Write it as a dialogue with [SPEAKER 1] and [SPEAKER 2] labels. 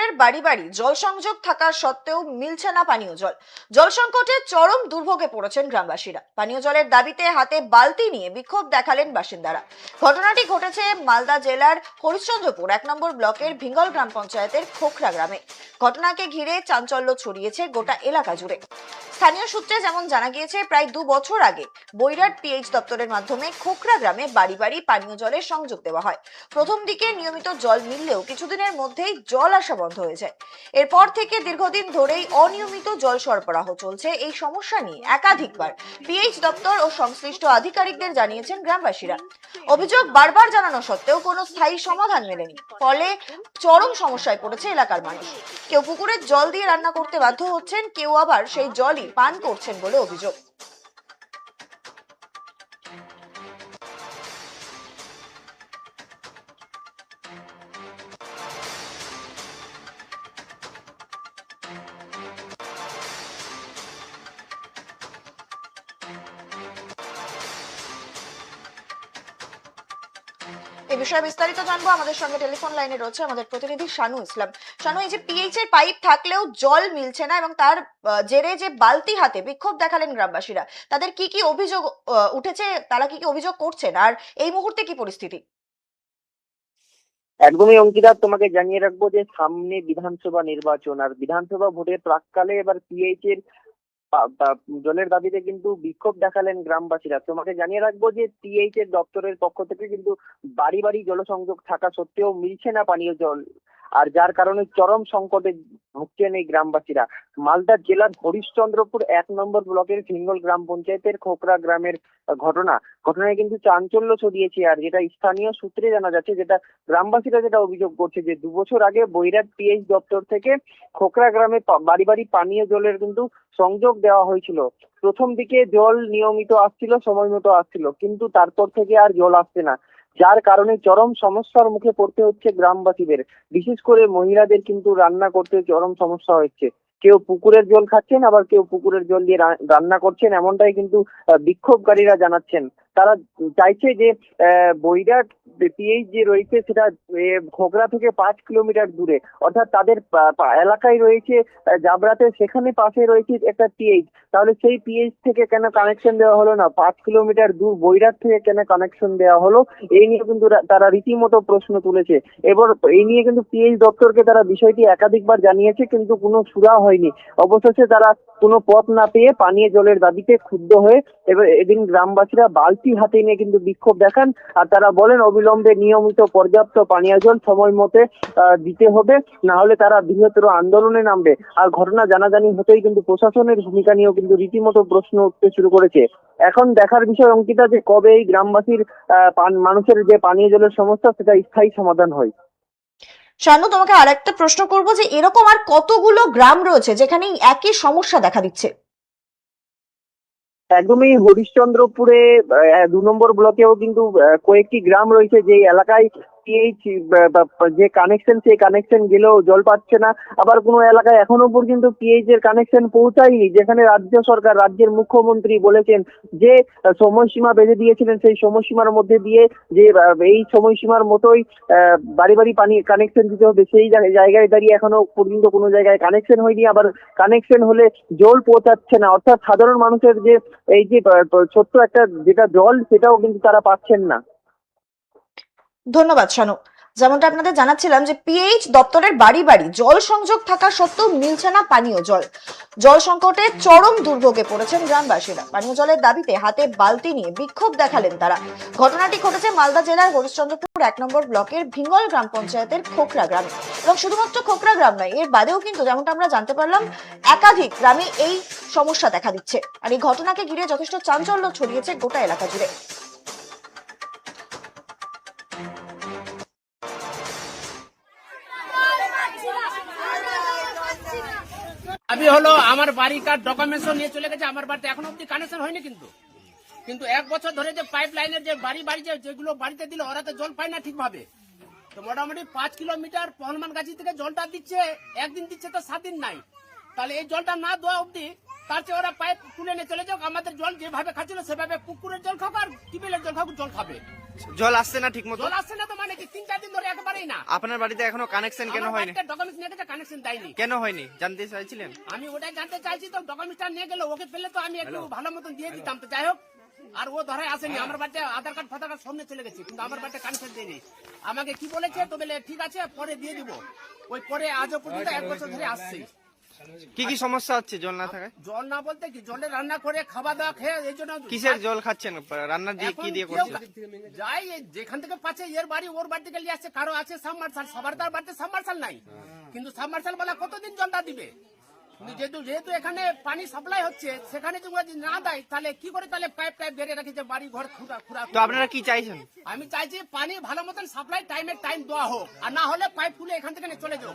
[SPEAKER 1] দপ্তরের বাড়ি বাড়ি জল সংযোগ থাকা সত্ত্বেও মিলছে না পানীয় জল। জল সংকটে চরম দুর্ভোগে পড়েছেন গ্রামবাসীরা। পানীয় জলের দাবিতে হাতে বালতি নিয়ে বিক্ষোভ দেখালেন বাসিন্দারা। ঘটনাটি ঘটেছে মালদা জেলার হরিশ্চন্দ্রপুর 1 নম্বর ব্লকের ভিঙ্গল গ্রাম পঞ্চায়েতের খোখরা গ্রামে। ঘটনাকে ঘিরে চাঞ্চল্য ছড়িয়েছে গোটা এলাকা জুড়ে। স্থানীয় সূত্রে যেমন জানা গিয়েছে, প্রায় 2 বছর আগে বৈরাট পিএইচ দপ্তরের মাধ্যমে খোখরা গ্রামে বাড়ি বাড়ি পানীয় জলের সংযোগ দেওয়া হয়। প্রথম দিকে নিয়মিত জল মিললেও কিছুদিনের মধ্যেই জল আসা বন্ধ হয়ে যায়। এরপর থেকে দীর্ঘদিন ধরেই অনিয়মিত জল সরবরাহ চলছে। এই সমস্যা নিয়ে একাধিকবার পিএইচ দপ্তর ও সংশ্লিষ্ট আধিকারিকদের জানিয়েছেন গ্রামবাসীরা। অভিযোগ বারবার জানানো সত্ত্বেও কোনো স্থায়ী সমাধান মেলেনি। ফলে চরম সমস্যায় পড়েছে এলাকার মানুষ। কেউ পুকুরের জল দিয়ে রান্না করতে বাধ্য হচ্ছেন, কেউ আবার সেই জলই পান করছেন বলে অভিযোগ। এই বিষয়ে বিস্তারিত জানবো। আমাদের সঙ্গে টেলিফোন লাইনে রয়েছে আমাদের প্রতিনিধি শানু ইসলাম। শানু, এই যে পিএইচ এর পাইপ থাকলেও জল মিলছে না এবং তার জেরে যে বালতি হাতে বিক্ষোভ দেখালেন গ্রামবাসীরা, তাদের কি কি অভিযোগ উঠেছে, তারা কি কি অভিযোগ করছেন, আর এই মুহূর্তে কি পরিস্থিতি?
[SPEAKER 2] একদমই অঙ্কিতা, তোমাকে জানিয়ে রাখবো যে সামনে বিধানসভা নির্বাচন, আর বিধানসভা ভোটের প্রাককালে এবার পিএইচ এর জলের দাবিতে কিন্তু বিক্ষোভ দেখালেন গ্রামবাসীরা। তোমাকে জানিয়ে রাখবো যে পিএইচ এর দপ্তরের পক্ষ থেকে কিন্তু বাড়ি বাড়ি জলসংযোগ থাকা সত্ত্বেও মিলছে না পানীয় জল, আর যার কারণে চরম সংকটে ভুগছেন এই গ্রামবাসীরা। মালদা জেলার হরিশ্চন্দ্রপুর 1 নম্বর ব্লকের ভিঙ্গল গ্রাম পঞ্চায়েতের খোখরা গ্রামের ঘটনায় কিন্তু চাঞ্চল্য ছড়িয়েছে। আর যেটা স্থানীয় সূত্রে জানা যাচ্ছে, যেটা গ্রামবাসীরা যেটা অভিযোগ করছে, যে 2 বছর আগে বৈরাট পিএইচ দপ্তর থেকে খোখরা গ্রামে বাড়ি বাড়ি পানীয় জলের কিন্তু সংযোগ দেওয়া হয়েছিল। প্রথম দিকে জল নিয়মিত আসছিল, সময় মতো আসছিল, কিন্তু তারপর থেকে আর জল আসছে না, যার কারণে চরম সমস্যার মুখে পড়তে হচ্ছে গ্রামবাসীদের। বিশেষ করে মহিলাদের কিন্তু রান্না করতে চরম সমস্যা হচ্ছে। কেউ পুকুরের জল খাচ্ছেন, আবার কেউ পুকুরের জল দিয়ে রান্না করছেন, এমনটাই কিন্তু বিক্ষোভকারীরা জানাচ্ছেন। তারা চাইছে যে বৈরাট পিএইচ যে রয়েছে সেটা খোখরা থেকে 5 কিলোমিটার দূরে, অর্থাৎ তাদের এলাকায় রয়েছে জাবরাতে, সেখানে পাশে রয়েছে একটা পিএইচ। তাহলে সেই পিএইচ থেকে কেন কানেকশন দেওয়া হলো না? 5 কিলোমিটার দূর বৈরাট থেকে কেন কানেকশন দেওয়া হলো? এই নিয়ে কিন্তু তারা রীতিমতো প্রশ্ন তুলেছে। এবার এই নিয়ে কিন্তু পিএইচ দপ্তরকে তারা বিষয়টি একাধিকবার জানিয়েছে, কিন্তু কোনো সুরাহা হয়নি। অবশেষে তারা কোনো পথ না পেয়ে পানীয় জলের দাবিতে ক্ষুব্ধ হয়ে এবার এদিন গ্রামবাসীরা বালতি হাতে নিয়ে কিন্তু বিক্ষোভ দেখান। আর তারা বলেন অবিলম্বে নিয়মিত পর্যাপ্ত পানীয় জল সময় মতে দিতে হবে, না হলে তারা বৃহত্তর আন্দোলনে নামবে। আর ঘটনা জানাজানি হতেই কিন্তু প্রশাসনের ভূমিকা নিয়েও কিন্তু রীতিমতো প্রশ্ন উঠতে শুরু করেছে। এখন দেখার বিষয় অঙ্কিতা, যে কবে এই গ্রামবাসীর মানুষের যে পানীয় জলের সমস্যা সেটা স্থায়ী সমাধান হয়।
[SPEAKER 1] শানু, তোমাকে আরেকটা প্রশ্ন করবো, যে এরকম আর কতগুলো গ্রাম রয়েছে যেখানে একই সমস্যা দেখা দিচ্ছে?
[SPEAKER 2] একদমই, হরিশ্চন্দ্রপুরে 2 নম্বর ব্লকেও কিন্তু কয়েকটি গ্রাম রয়েছে যে এলাকায় পিএইচ যে কানেকশন, সেই কানেকশন গেলেও জল পাচ্ছে না। আবার কোনো এলাকায় এখনো পর্যন্ত পিএইচ এর কানেকশন পৌঁছায়নি, যেখানে রাজ্য সরকার, রাজ্যের মুখ্যমন্ত্রী বলেছেন যে সময়সীমা বেঁধে দিয়েছিলেন, সেই সময়সীমার মধ্যে দিয়ে যে এই সময়সীমার মতোই বাড়ি বাড়ি পানি কানেকশন দিতে হবে, সেই জায়গায় দাঁড়িয়ে এখনো পর্যন্ত কোনো জায়গায় কানেকশন হয়নি। আবার কানেকশন হলে জল পৌঁছাচ্ছে না, অর্থাৎ সাধারণ মানুষের যে এই যে ছোট্ট একটা যেটা জল, সেটাও কিন্তু তারা পাচ্ছেন না।
[SPEAKER 1] ধন্যবাদ শানু। যেমনটা আপনাদের জানাচ্ছিলাম, যে পিএইচ দপ্তরের বাড়ি বাড়ি জল সংযোগ থাকা সত্ত্বেও মিলছে না পানীয় জল। জল সংকটে চরম দুর্ভোগে পড়েছেন গ্রামবাসীরা। পানীয় জলের দাবিতে হাতে বালতি নিয়ে বিক্ষোভ দেখালেন তারা। ঘটনাটি ঘটেছে মালদা জেলার হরিশ্চন্দ্রপুর 1 নম্বর ব্লকের ভিঙ্গল গ্রাম পঞ্চায়েতের খোখরা গ্রামে। এবং শুধুমাত্র খোখরা গ্রাম নয়, এর বাদেও কিন্তু যেমনটা আমরা জানতে পারলাম, একাধিক গ্রামে এই সমস্যা দেখা দিচ্ছে। আর এই ঘটনাকে ঘিরে যথেষ্ট চাঞ্চল্য ছড়িয়েছে গোটা এলাকা জুড়ে।
[SPEAKER 3] দাবি হলো আমার বাড়িকার ডকুমেন্টস নিয়ে চলে গেছে, আমার বাড়িতে এখনো অব্দি কানেকশন হয়নি। কিন্তু 1 বছর ধরে যে পাইপ লাইনের যে বাড়ি বাড়ি যেগুলো বাড়িতে দিল, ওরা তো জল পায় না ঠিকভাবে। তো মোটামুটি 5 কিলোমিটার হনুমানগাছি থেকে জলটা দিচ্ছে, একদিন দিচ্ছে তো 7 দিন নাই। তাহলে এই জলটা না দেওয়া অব্দি তার চেয়ে ওরা পাইপ তুলে নিয়ে চলে যাক, আমাদের জল যেভাবে খাচ্ছিল সেভাবে পুকুরের জল খাবো আর টিউবওয়েলের জল খাবো, জল খাবে।
[SPEAKER 4] জল আসছে না ঠিক মতো?
[SPEAKER 3] জল আসছে না তো মানে কি 3-4 দিন ধরে একেবারেই না।
[SPEAKER 4] আপনার বাড়িতে এখনো কানেকশন কেন হয়নি?
[SPEAKER 3] ডকুমেন্টস নিয়ে গেছে, কানেকশন দেয়নি।
[SPEAKER 4] কেন হয়নি জানতে চাইছিলেন?
[SPEAKER 3] আমি ওটাই জানতে চাইছি, তো ডকুমেন্টসটা নিয়ে গেল, ওকে পেলে তো আমি একটু ভালো মতন দিয়ে দিতাম। তো যাই হোক, আর ও ধরে আসেনি। আমার বাড়িতে আধার কার্ড ফাধার কার্ড সামনে চলে গেছে, কিন্তু আমার বাড়িতে কানেকশন দেয়নি। আমাকে কি বলেছে তো বলে ঠিক আছে পরে দিয়ে দিব। ওই পরে আজও পর্যন্ত 1 বছর ধরে আসছে।
[SPEAKER 4] কি কি সমস্যা হচ্ছে জল না থাকায়?
[SPEAKER 3] জল না বলতে কি, জলে রান্না করে খাওয়া দাওয়া খেয়ে এই জন্য
[SPEAKER 4] কিসের জল খাচ্ছেন? রান্নার দিয়ে কি দিয়ে করছেন?
[SPEAKER 3] যাই যেখান থেকে পাচ্ছে, এর বাড়ি ওর বাড়ি থেকে নিয়ে আসছে। কারো আছে সাবমার্শাল, সবার তার বাড়িতে সাবমার্শাল নাই, কিন্তু সাবমার্শাল বলা কতদিন জলটা দিবে? কিন্তু যেহেতু এখানে পানি সাপ্লাই হচ্ছে, সেখানে যদি না দেয় তাহলে কি করে? তাহলে পাইপ বেড়ে রাখি যে বাড়ি ঘর খুঁড়া।
[SPEAKER 4] তো আপনারা কি চাইছেন?
[SPEAKER 3] আমি চাইছি পানি ভালো মতন সাপ্লাই টাইমে টাইম দেওয়া হোক, আর না হলে পাইপ খুলে এখান থেকে চলে যাও।